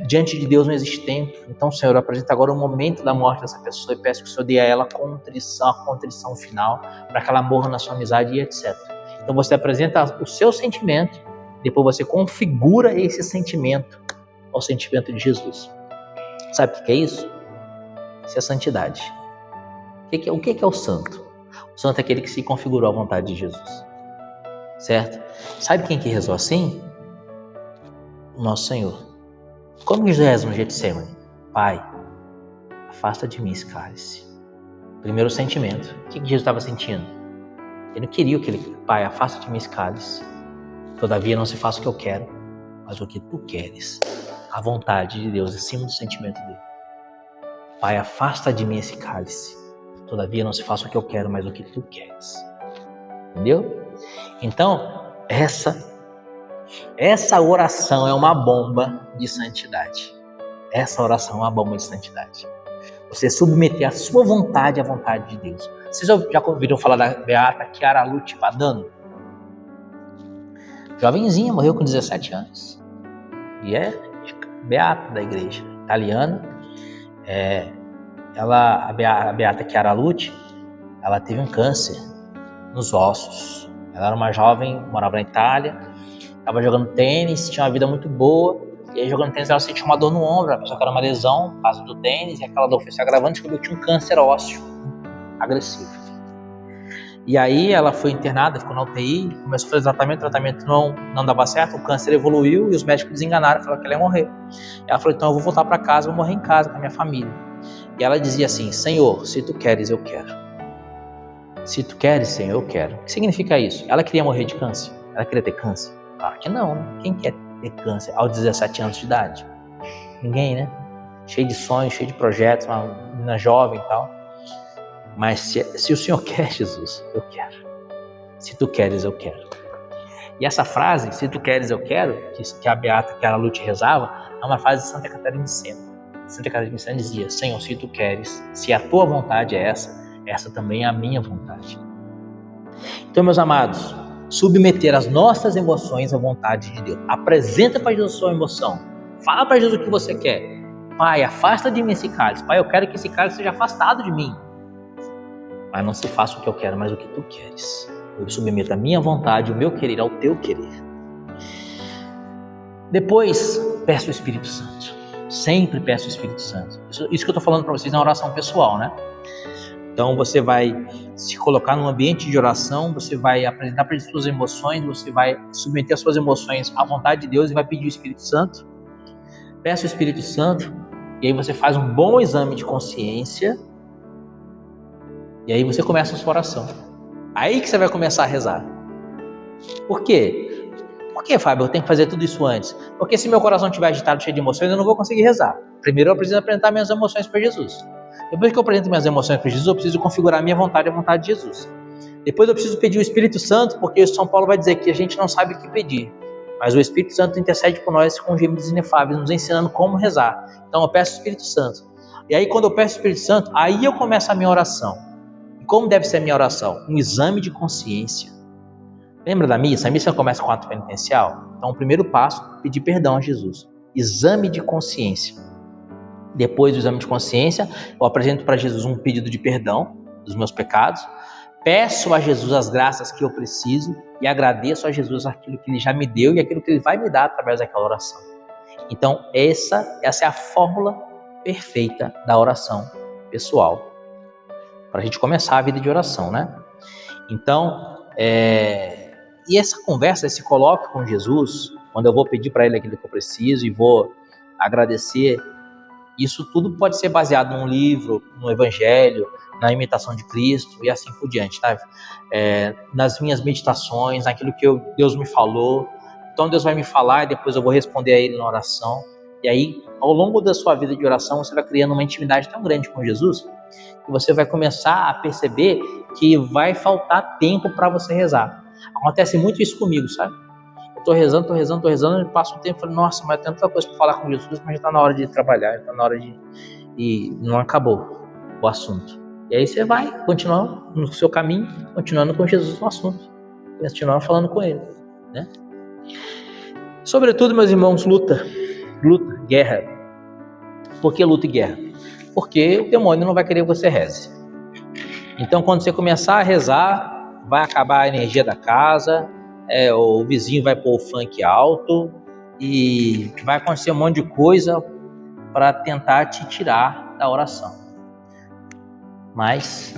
Diante de Deus não existe tempo. Então, Senhor, eu apresento agora o momento da morte dessa pessoa e peço que o Senhor dê a ela a contrição final, para que ela morra na sua amizade e etc. Então você apresenta o seu sentimento, depois você configura esse sentimento ao sentimento de Jesus. Sabe o que é isso? Isso é santidade. O que é o santo? O santo é aquele que se configurou à vontade de Jesus. Certo? Sabe quem que rezou assim? O nosso Senhor. Como que Jesus reza no Getsemane? Pai, afasta de mim esse cálice. Primeiro sentimento. O que Jesus estava sentindo? Ele não queria Pai, afasta de mim esse cálice. Todavia não se faça o que eu quero, mas o que tu queres. A vontade de Deus acima do sentimento dele. Pai, afasta de mim esse cálice. Todavia não se faça o que eu quero, mas o que tu queres. Entendeu? Então, essa oração é uma bomba de santidade. Essa oração é uma bomba de santidade. Você submeter a sua vontade à vontade de Deus. Vocês já ouviram falar da Beata Chiara Lute Padano? Jovenzinha, morreu com 17 anos. E é beata da igreja italiana. A Beata Chiara Lute, ela teve um câncer nos ossos. Ela era uma jovem, morava na Itália, estava jogando tênis, tinha uma vida muito boa, e aí jogando tênis ela sentiu uma dor no ombro, ela pensou que era uma lesão por causa do tênis, e aquela dor foi se agravando, descobriu que tinha um câncer ósseo agressivo. E aí ela foi internada, ficou na UTI, começou a fazer o tratamento não dava certo, o câncer evoluiu e os médicos desenganaram, falaram que ela ia morrer. Ela falou, então eu vou voltar para casa, vou morrer em casa com a minha família. E ela dizia assim, Senhor, se tu queres, eu quero. Se tu queres, Senhor, eu quero. O que significa isso? Ela queria morrer de câncer? Ela queria ter câncer? Claro que não, né? Quem quer ter câncer aos 17 anos de idade? Ninguém, né? Cheio de sonhos, cheio de projetos, uma menina jovem e tal. Mas se o Senhor quer, Jesus, eu quero. Se tu queres, eu quero. E essa frase, se tu queres, eu quero, que a Beata Chiara Lute rezava, é uma frase de Santa Catarina de Sena. Santa Catarina de Sena dizia, Senhor, se tu queres, se a tua vontade é essa também é a minha vontade. Então, meus amados, submeter as nossas emoções à vontade de Deus. Apresenta para Jesus a sua emoção. Fala para Jesus o que você quer. Pai, afasta de mim esse cálice. Pai, eu quero que esse cálice seja afastado de mim. Mas não se faça o que eu quero, mas o que tu queres. Eu submeto a minha vontade, o meu querer ao teu querer. Depois, peço o Espírito Santo. Sempre peço o Espírito Santo. Isso que eu estou falando para vocês na oração pessoal, né? Então você vai se colocar num ambiente de oração, você vai apresentar para as suas emoções, você vai submeter as suas emoções à vontade de Deus e vai pedir o Espírito Santo. Peça o Espírito Santo e aí você faz um bom exame de consciência e aí você começa a sua oração. Aí que você vai começar a rezar. Por quê? Por que, Fábio, eu tenho que fazer tudo isso antes? Porque se meu coração estiver agitado, cheio de emoções, eu não vou conseguir rezar. Primeiro eu preciso apresentar minhas emoções para Jesus. Depois que eu apresento minhas emoções para Jesus, eu preciso configurar a minha vontade e a vontade de Jesus. Depois eu preciso pedir o Espírito Santo, porque São Paulo vai dizer que a gente não sabe o que pedir. Mas o Espírito Santo intercede por nós com gemidos inefáveis, nos ensinando como rezar. Então eu peço o Espírito Santo. E aí quando eu peço o Espírito Santo, aí eu começo a minha oração. E como deve ser a minha oração? Um exame de consciência. Lembra da missa? A missa começa com o ato penitencial. Então o primeiro passo, pedir perdão a Jesus. Exame de consciência. Depois do exame de consciência, eu apresento para Jesus um pedido de perdão dos meus pecados. peço a Jesus as graças que eu preciso e agradeço a Jesus aquilo que Ele já me deu e aquilo que Ele vai me dar através daquela oração. Então, essa é a fórmula perfeita da oração pessoal, para a gente começar a vida de oração, né? Então, e essa conversa, esse colóquio com Jesus, quando eu vou pedir para Ele aquilo que eu preciso e vou agradecer, isso tudo pode ser baseado num livro, no Evangelho, na imitação de Cristo e assim por diante, tá? Nas minhas meditações, naquilo que Deus me falou. Então Deus vai me falar e depois eu vou responder a Ele na oração. E aí, ao longo da sua vida de oração, você vai criando uma intimidade tão grande com Jesus que você vai começar a perceber que vai faltar tempo para você rezar. Acontece muito isso comigo, sabe? Eu tô rezando, e passo um tempo e falo, nossa, mas tem tanta coisa para falar com Jesus, mas já tá na hora de trabalhar, já tá na hora e não acabou o assunto. E aí você vai continuando no seu caminho, continuando com Jesus no assunto, continuando falando com Ele, né? Sobretudo, meus irmãos, luta, guerra. Por que luta e guerra? Porque o demônio não vai querer que você reze. Então, quando você começar a rezar, vai acabar a energia da casa, o vizinho vai pôr o funk alto e vai acontecer um monte de coisa para tentar te tirar da oração. Mas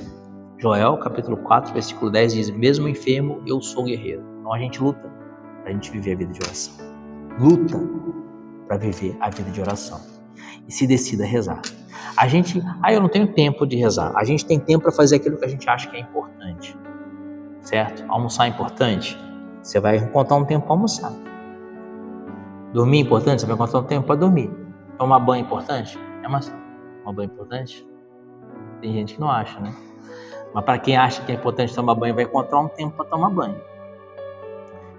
Joel, capítulo 4, versículo 10 diz, mesmo enfermo, eu sou guerreiro. Então a gente luta para a gente viver a vida de oração. Luta para viver a vida de oração. E se decida a rezar. Eu não tenho tempo de rezar. A gente tem tempo para fazer aquilo que a gente acha que é importante. Certo? Almoçar é importante? Você vai encontrar um tempo para almoçar. Dormir é importante? Você vai encontrar um tempo para dormir. Tomar banho é importante? Tomar banho é importante? Tem gente que não acha, né? Mas para quem acha que é importante tomar banho, vai encontrar um tempo para tomar banho.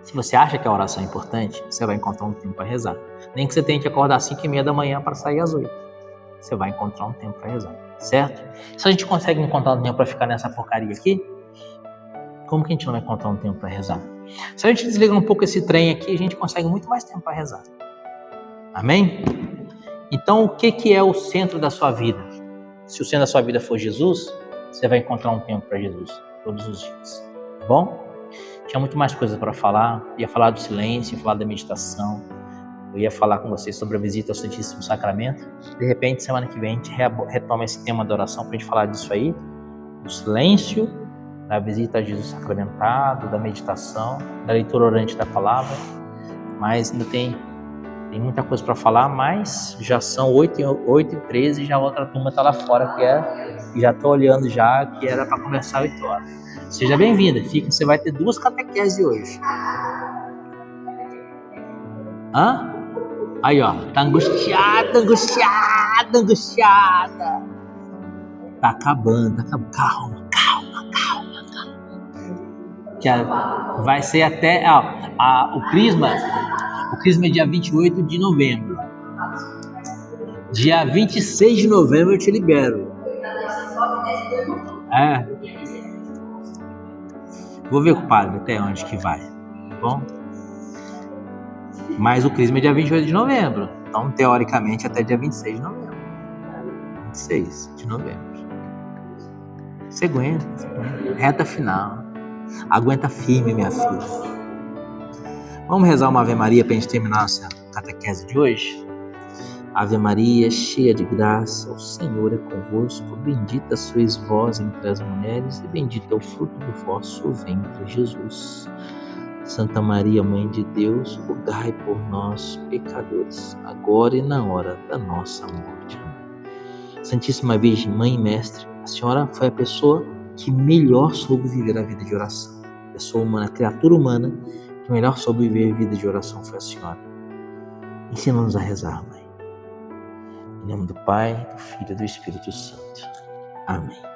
Se você acha que a oração é importante, você vai encontrar um tempo para rezar. Nem que você tenha que acordar às 5h30 da manhã para sair às 8. Você vai encontrar um tempo para rezar, certo? Se a gente consegue encontrar um tempo para ficar nessa porcaria aqui, como que a gente não vai encontrar um tempo para rezar? Se a gente desliga um pouco esse trem aqui, a gente consegue muito mais tempo para rezar. Amém? Então, o que é o centro da sua vida? Se o centro da sua vida for Jesus, você vai encontrar um tempo para Jesus todos os dias, tá bom? Tinha muito mais coisa para falar. Ia falar do silêncio, ia falar da meditação. Eu ia falar com vocês sobre a visita ao Santíssimo Sacramento. De repente, semana que vem, a gente retoma esse tema da oração para a gente falar disso aí. Do silêncio, da visita a Jesus sacramentado, da meditação, da leitura orante da palavra. Mas ainda tem muita coisa para falar, mas já são 8h13 e já a outra turma está lá fora, que já estou olhando já, que era para começar 8 horas. Seja bem-vinda, você vai ter 2 catequeses hoje. Aí, ó, tá angustiada. Tá acabando. Calma. Que vai ser até, o Crisma é dia 28 de novembro. Dia 26 de novembro eu te libero. Vou ver com o padre até onde que vai, tá bom? Mas o Crisma é dia 28 de novembro. Então, teoricamente, até dia 26 de novembro. 26 de novembro. Você aguenta. Reta final. Aguenta firme, minha filha. Vamos rezar uma Ave Maria para a gente terminar essa catequese de hoje? Ave Maria, cheia de graça, o Senhor é convosco. Bendita sois vós entre as mulheres e bendito é o fruto do vosso ventre, Jesus. Santa Maria, Mãe de Deus, rogai por nós, pecadores, agora e na hora da nossa morte. Santíssima Virgem, Mãe e Mestre, a Senhora foi a pessoa que melhor soube viver a vida de oração. A pessoa humana, a criatura humana, que melhor soube viver a vida de oração foi a Senhora. Ensina-nos a rezar, Mãe. Em nome do Pai, do Filho e do Espírito Santo. Amém.